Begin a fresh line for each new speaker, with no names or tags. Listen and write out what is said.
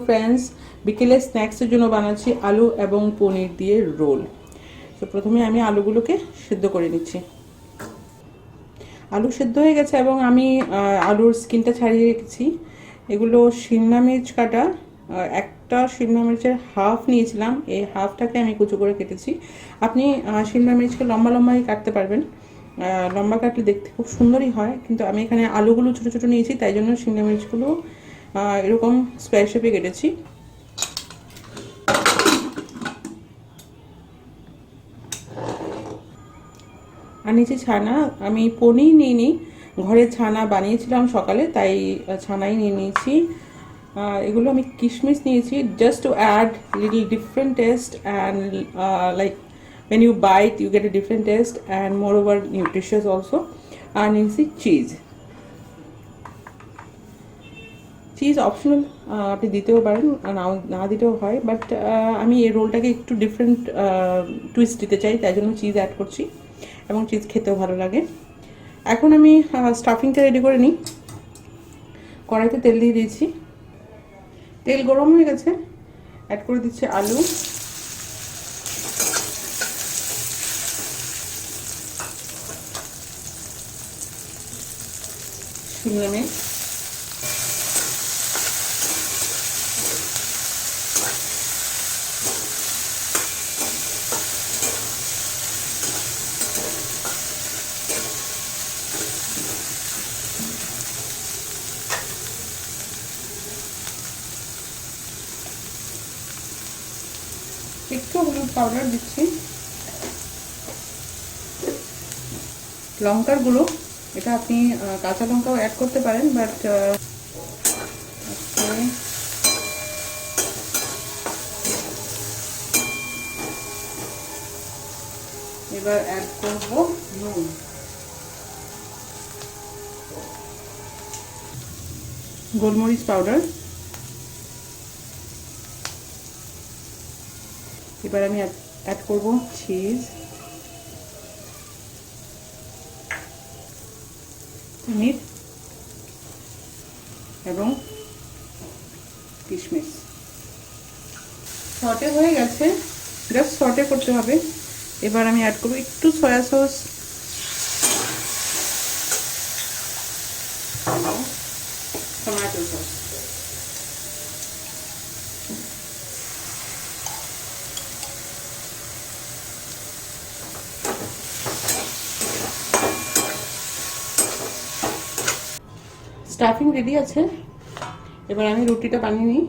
Friends, বিকেলে স্ন্যাক্সের জন্য বানাচ্ছি আলু এবং পনির দিয়ে রোল। তো প্রথমে আমি আলুগুলোকে সেদ্ধ করে নিচ্ছি। আলু সেদ্ধ হয়ে গেছে এবং আমি আলুর স্কিনটা ছাড়িয়ে রেখেছি। এগুলো শিমলা মির্চ কাটা, একটা শিমলা মির্চের হাফ নিয়েছিলাম, এই হাফটাকে আমি কুচো করে কেটেছি। আপনি শিমলা মির্চকে লম্বা লম্বাই কাটতে পারবেন, লম্বা কাটলে দেখতে খুব সুন্দরই হয়, কিন্তু আমি এখানে আলুগুলো ছোটো ছোটো নিয়েছি, তাই জন্য শিমলা মির্চগুলো এরকম স্কোয়ার শেপে কেটেছি। আর নিচে ছানা, আমি পনির নিইনি, ঘরে ছানা বানিয়েছিলাম সকালে, তাই ছানাই নিয়ে নিয়েছি। এগুলো আমি কিশমিশ নিয়েছি, just to add little different taste and like when you bite you get a different taste and moreover nutritious also. আর নিয়েছি চিজ অপশনাল, আপনি দিতেও পারেন, না দিতেও হয়, বাট আমি এই রোলটাকে একটু ডিফারেন্ট টুইস্ট দিতে চাই, তাই জন্য চিজ অ্যাড করছি এবং চিজ খেতেও ভালো লাগে। এখন আমি স্টাফিংটা রেডি করে নিই। কড়াইতে তেল দিয়ে দিয়েছি, তেল গরম হয়ে গেছে, অ্যাড করে দিচ্ছি আলু, শিমলা মির্চ, একটু হলুদ পাউডার দিচ্ছি, লঙ্কার গুঁড়ো, এটা আপনি কাঁচা লঙ্কাও অ্যাড করতে পারেন, বাট এবার অ্যাড করব নুন, গোলমরিচ পাউডার। এবার আমি অ্যাড করব চিজ, পনির এবং কিশমিশ। সটে হয়ে গেছে, জাস্ট সটে করতে হবে। এবার আমি অ্যাড করব একটু soya sauce, tomato sauce. Stuffing ready আছে, এবার আমি রুটিটা বানিয়ে নিই।